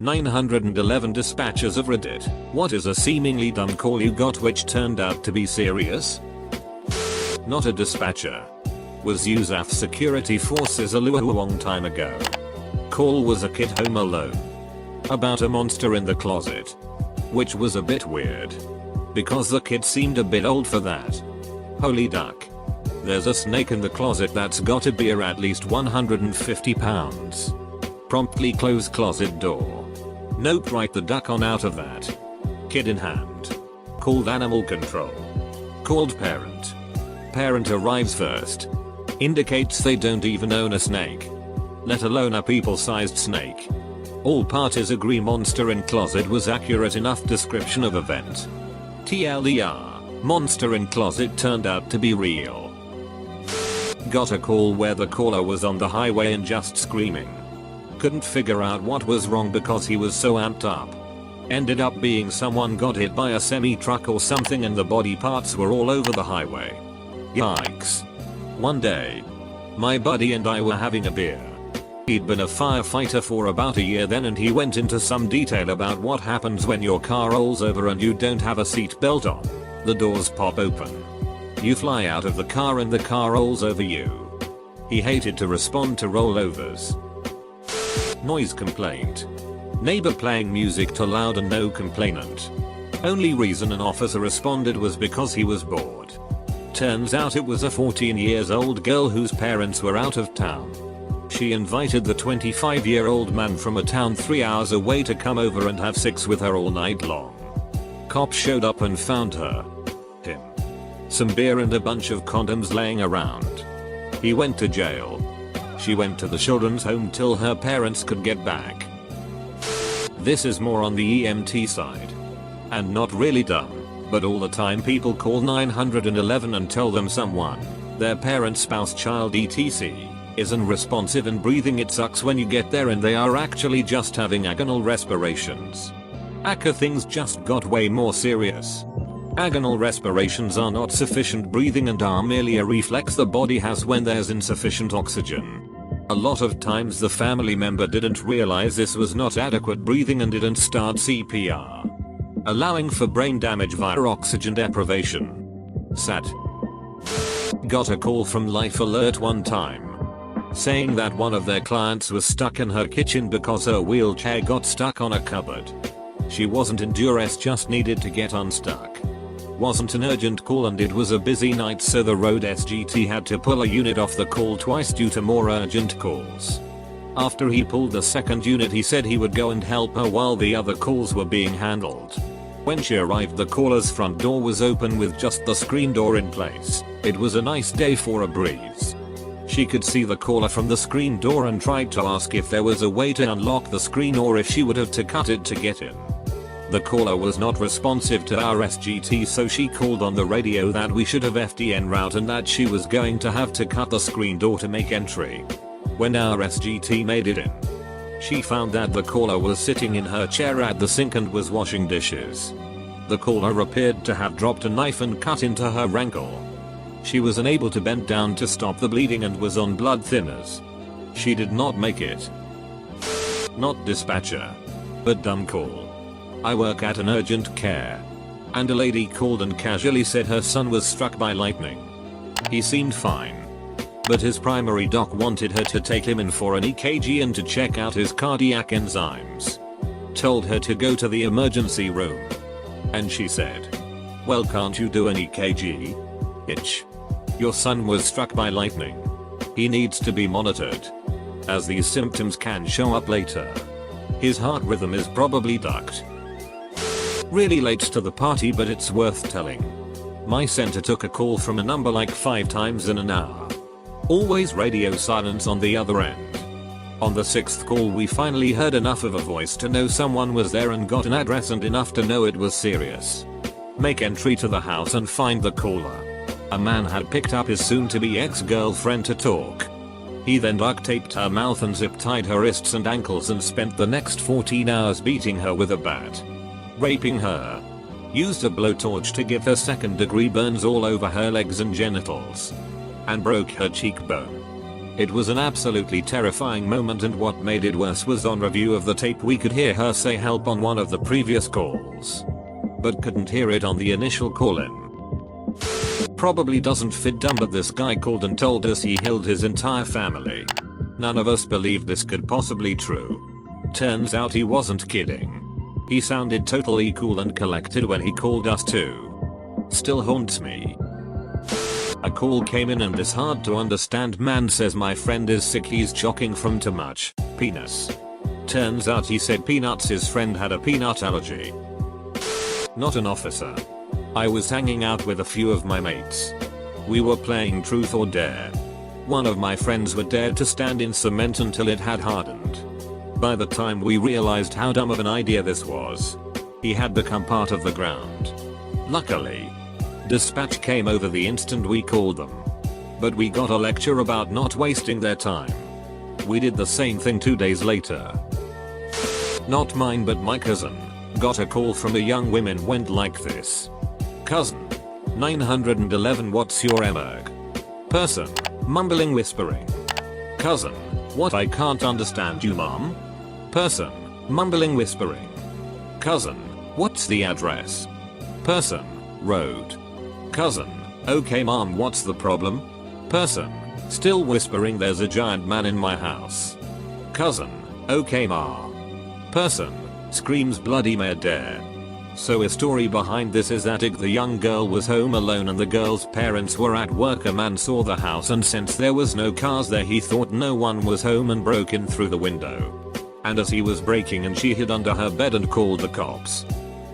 911 dispatchers of Reddit. What is a seemingly dumb call you got which turned out to be serious? Not a dispatcher. Was USAF security forces a long time ago. Call was a kid home alone. About a monster in the closet. Which was a bit weird. Because the kid seemed a bit old for that. Holy duck. There's a snake in the closet that's gotta be at least 150 pounds. Promptly close closet door. Nope, write the duck on out of that. Kid in hand. Called animal control. Called parent. Parent arrives first. Indicates they don't even own a snake. Let alone a people-sized snake. All parties agree monster in closet was accurate enough description of event. TLDR, monster in closet turned out to be real. Got a call where the caller was on the highway and just screaming. Couldn't figure out what was wrong because he was so amped up. Ended up being someone got hit by a semi-truck or something and the body parts were all over the highway. Yikes. One day, my buddy and I were having a beer. He'd been a firefighter for about a year then and he went into some detail about what happens when your car rolls over and you don't have a seat belt on. The doors pop open. You fly out of the car and the car rolls over you. He hated to respond to rollovers. Noise complaint. Neighbor playing music too loud and no complainant. Only reason an officer responded was because he was bored. Turns out it was a 14-year-old girl whose parents were out of town. She invited the 25-year-old man from a town 3 hours away to come over and have sex with her all night long. Cops showed up and found her. Him. Some beer and a bunch of condoms laying around. He went to jail. She went to the children's home till her parents could get back. This is more on the EMT side. And not really dumb, but all the time people call 911 and tell them someone, their parent, spouse, child etc. isn't responsive and breathing. It sucks when you get there and they are actually just having agonal respirations. Aka things just got way more serious. Agonal respirations are not sufficient breathing and are merely a reflex the body has when there's insufficient oxygen. A lot of times the family member didn't realize this was not adequate breathing and didn't start CPR. Allowing for brain damage via oxygen deprivation. Sad. Got a call from Life Alert one time. Saying that one of their clients was stuck in her kitchen because her wheelchair got stuck on a cupboard. She wasn't in duress, just needed to get unstuck. Wasn't an urgent call and it was a busy night, so the road SGT had to pull a unit off the call twice due to more urgent calls. After he pulled the second unit he said he would go and help her while the other calls were being handled. When she arrived the caller's front door was open with just the screen door in place. It was a nice day for a breeze. She could see the caller from the screen door and tried to ask if there was a way to unlock the screen or if she would have to cut it to get in. The caller was not responsive to our SGT, so she called on the radio that we should have FDN route and that she was going to have to cut the screen door to make entry. When our SGT made it in, she found that the caller was sitting in her chair at the sink and was washing dishes. The caller appeared to have dropped a knife and cut into her ankle. She was unable to bend down to stop the bleeding and was on blood thinners. She did not make it. Not dispatcher. But dumb call. I work at an urgent care. And a lady called and casually said her son was struck by lightning. He seemed fine. But his primary doc wanted her to take him in for an EKG and to check out his cardiac enzymes. Told her to go to the emergency room. And she said, "Well, can't you do an EKG? Itch. Your son was struck by lightning. He needs to be monitored, as these symptoms can show up later. His heart rhythm is probably ducked." Really late to the party, but it's worth telling. My center took a call from a number like 5 times in an hour. Always radio silence on the other end. On the 6th call we finally heard enough of a voice to know someone was there and got an address and enough to know it was serious. Make entry to the house and find the caller. A man had picked up his soon-to-be ex-girlfriend to talk. He then duct taped her mouth and zip tied her wrists and ankles and spent the next 14 hours beating her with a bat. Raping her. Used a blowtorch to give her second-degree burns all over her legs and genitals. And broke her cheekbone. It was an absolutely terrifying moment, and what made it worse was on review of the tape we could hear her say help on one of the previous calls, but couldn't hear it on the initial call-in. Probably doesn't fit dumb, but this guy called and told us he killed his entire family. None of us believed this could possibly true. Turns out he wasn't kidding. He sounded totally cool and collected when he called us too. Still haunts me. A call came in and this hard to understand man says my friend is sick, he's choking from too much penis. Turns out he said peanuts, his friend had a peanut allergy. Not an officer. I was hanging out with a few of my mates. We were playing truth or dare. One of my friends would dare to stand in cement until it had hardened. By the time we realized how dumb of an idea this was, he had become part of the ground. Luckily, dispatch came over the instant we called them. But we got a lecture about not wasting their time. We did the same thing 2 days later. Not mine, but my cousin got a call from a young woman, went like this. Cousin. 911, what's your emerg? Person. Mumbling, whispering. Cousin. What, I can't understand you, mom? Person. Mumbling, whispering. Cousin. What's the address? Person. Road. Cousin. Okay mom, what's the problem? Person. Still whispering, there's a giant man in my house. Cousin. Okay ma. Person. Screams bloody murder. So a story behind this is that the young girl was home alone and the girl's parents were at work. A man saw the house and since there was no cars there, he thought no one was home and broke in through the window. And as he was breaking in, she hid under her bed and called the cops.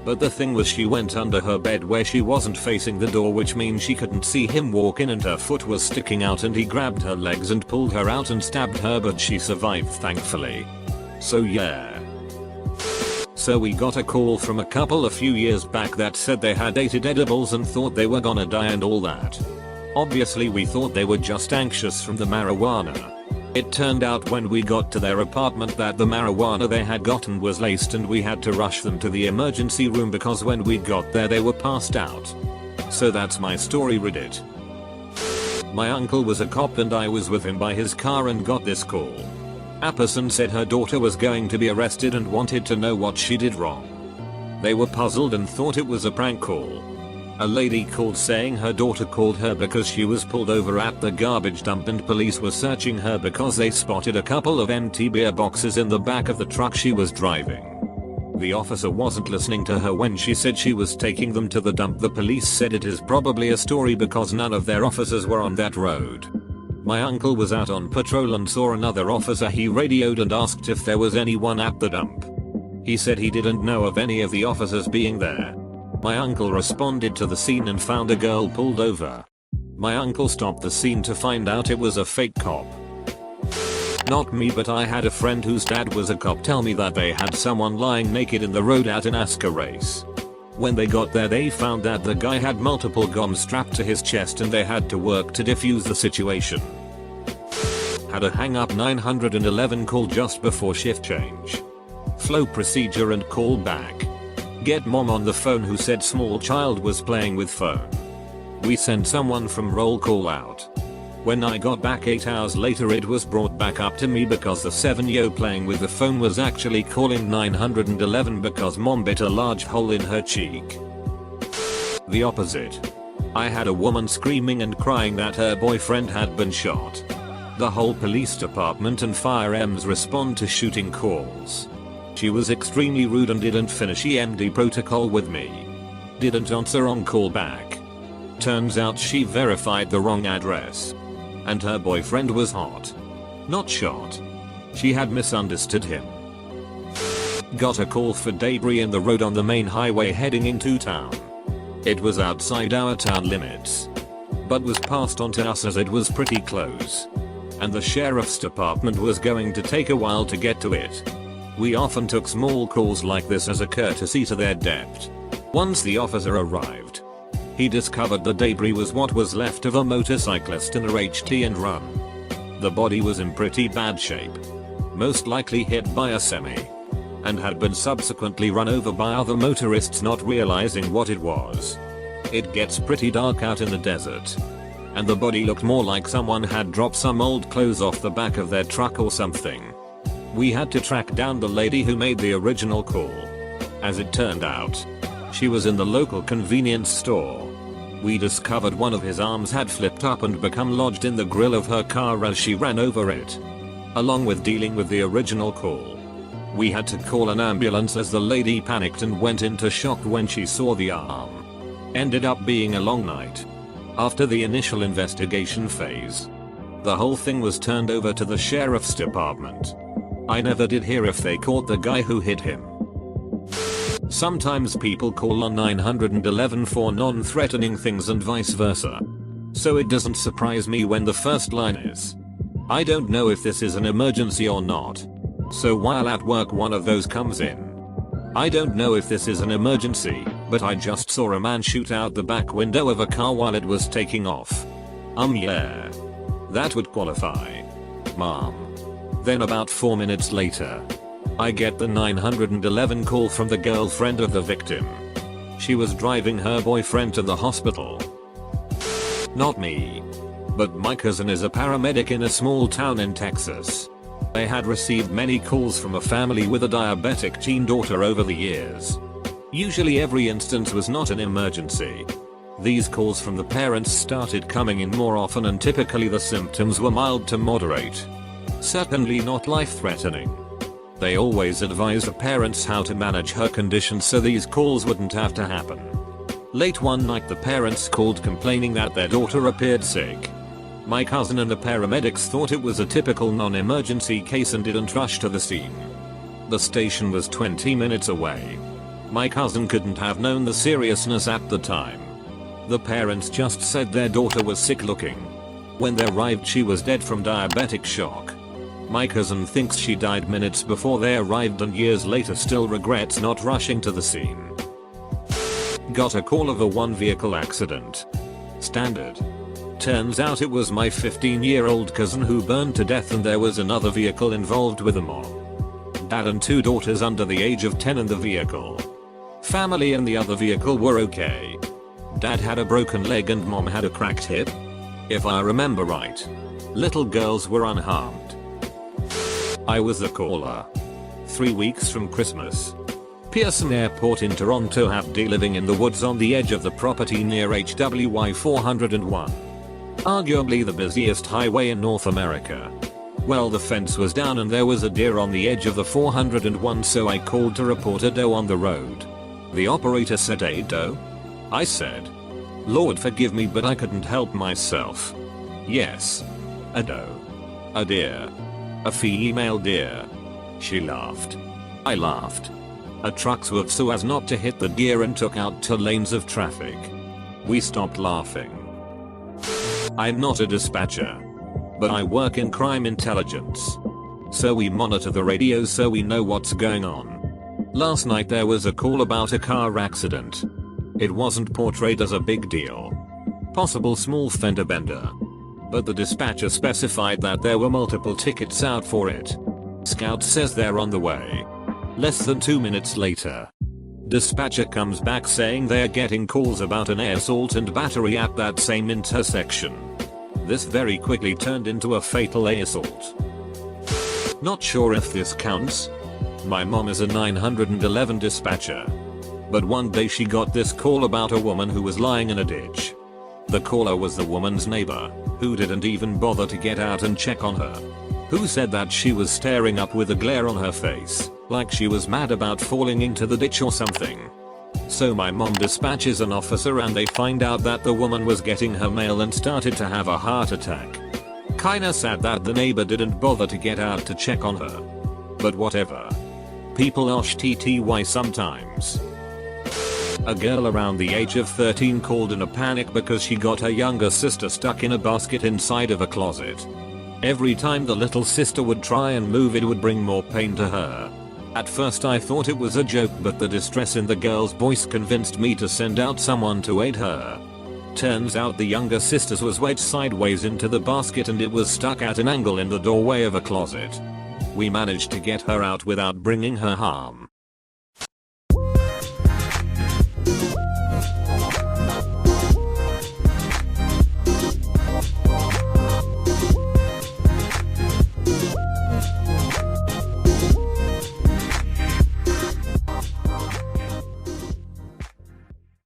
But the thing was, she went under her bed where she wasn't facing the door, which means she couldn't see him walk in, and her foot was sticking out, and he grabbed her legs and pulled her out and stabbed her, but she survived thankfully. So yeah. So we got a call from a couple a few years back that said they had ate edibles and thought they were gonna die and all that. Obviously we thought they were just anxious from the marijuana. It turned out when we got to their apartment that the marijuana they had gotten was laced, and we had to rush them to the emergency room because when we got there they were passed out. So that's my story, Reddit. My uncle was a cop and I was with him by his car and got this call. A person said her daughter was going to be arrested and wanted to know what she did wrong. They were puzzled and thought it was a prank call. A lady called saying her daughter called her because she was pulled over at the garbage dump and police were searching her because they spotted a couple of empty beer boxes in the back of the truck she was driving. The officer wasn't listening to her when she said she was taking them to the dump. The police said it is probably a story because none of their officers were on that road. My uncle was out on patrol and saw another officer. He radioed and asked if there was anyone at the dump. He said he didn't know of any of the officers being there. My uncle responded to the scene and found a girl pulled over. My uncle stopped the scene to find out it was a fake cop. Not me, but I had a friend whose dad was a cop tell me that they had someone lying naked in the road at an AskReddit race. When they got there they found that the guy had multiple guns strapped to his chest and they had to work to defuse the situation. Had a hang up 911 call just before shift change. Flow procedure and call back. Get mom on the phone who said small child was playing with phone. We sent someone from roll call out. When I got back 8 hours later it was brought back up to me because the 7-year-old playing with the phone was actually calling 911 because mom bit a large hole in her cheek. The opposite. I had a woman screaming and crying that her boyfriend had been shot. The whole police department and fire EMS respond to shooting calls. She was extremely rude and didn't finish EMD protocol with me. Didn't answer on call back. Turns out she verified the wrong address. And her boyfriend was hot. Not shot. She had misunderstood him. Got a call for debris in the road on the main highway heading into town. It was outside our town limits, but was passed on to us as it was pretty close. And the sheriff's department was going to take a while to get to it. We often took small calls like this as a courtesy to their depth. Once the officer arrived, he discovered the debris was what was left of a motorcyclist in a HT and run. The body was in pretty bad shape, most likely hit by a semi, and had been subsequently run over by other motorists not realizing what it was. It gets pretty dark out in the desert. and the body looked more like someone had dropped some old clothes off the back of their truck or something. We had to track down the lady who made the original call. As it turned out, she was in the local convenience store. We discovered one of his arms had flipped up and become lodged in the grill of her car as she ran over it. Along with dealing with the original call, we had to call an ambulance as the lady panicked and went into shock when she saw the arm. Ended up being a long night. After the initial investigation phase, the whole thing was turned over to the sheriff's department. I never did hear if they caught the guy who hit him. Sometimes people call on 911 for non-threatening things and vice versa. So it doesn't surprise me when the first line is, "I don't know if this is an emergency or not." So while at work one of those comes in. "I don't know if this is an emergency, but I just saw a man shoot out the back window of a car while it was taking off." Yeah. That would qualify. Mom. Then about 4 minutes later, I get the 911 call from the girlfriend of the victim. She was driving her boyfriend to the hospital. Not me. But my cousin is a paramedic in a small town in Texas. They had received many calls from a family with a diabetic teen daughter over the years. Usually every instance was not an emergency. These calls from the parents started coming in more often and typically the symptoms were mild to moderate. Certainly not life-threatening. They always advised the parents how to manage her condition so these calls wouldn't have to happen. Late one night the parents called complaining that their daughter appeared sick. My cousin and the paramedics thought it was a typical non-emergency case and didn't rush to the scene. The station was 20 minutes away. My cousin couldn't have known the seriousness at the time. The parents just said their daughter was sick looking. When they arrived she was dead from diabetic shock. My cousin thinks she died minutes before they arrived and years later still regrets not rushing to the scene. Got a call of a one-vehicle accident. Standard. Turns out it was my 15-year-old cousin who burned to death and there was another vehicle involved with a mom, dad and 2 daughters under the age of 10 in the vehicle. Family in the other vehicle were okay. Dad had a broken leg and mom had a cracked hip. If I remember right. Little girls were unharmed. I was the caller. 3 weeks from Christmas. Pearson Airport in Toronto. Abdi living in the woods on the edge of the property near HWY 401. Arguably the busiest highway in North America. Well, the fence was down and there was a deer on the edge of the 401, so I called to report a doe on the road. The operator said, "A doe?" I said, "Lord forgive me, but I couldn't help myself." "Yes. A doe. A deer. A female deer." She laughed. I laughed. A truck swerved so as not to hit the deer and took out 2 lanes of traffic. We stopped laughing. I'm not a dispatcher, but I work in crime intelligence. So we monitor the radio so we know what's going on. Last night there was a call about a car accident. It wasn't portrayed as a big deal. Possible small fender bender. But the dispatcher specified that there were multiple tickets out for it. Scout says they're on the way. Less than 2 minutes later, dispatcher comes back saying they're getting calls about an assault and battery at that same intersection. This very quickly turned into a fatal assault. Not sure if this counts. My mom is a 911 dispatcher. But one day she got this call about a woman who was lying in a ditch. The caller was the woman's neighbor, who didn't even bother to get out and check on her. Who said that she was staring up with a glare on her face, like she was mad about falling into the ditch or something. So my mom dispatches an officer and they find out that the woman was getting her mail and started to have a heart attack. Kinda sad that the neighbor didn't bother to get out to check on her. But whatever. People are TTY sometimes. A girl around the age of 13 called in a panic because she got her younger sister stuck in a basket inside of a closet. Every time the little sister would try and move, it would bring more pain to her. At first I thought it was a joke, but the distress in the girl's voice convinced me to send out someone to aid her. Turns out the younger sister's was wedged sideways into the basket and it was stuck at an angle in the doorway of a closet. We managed to get her out without bringing her harm.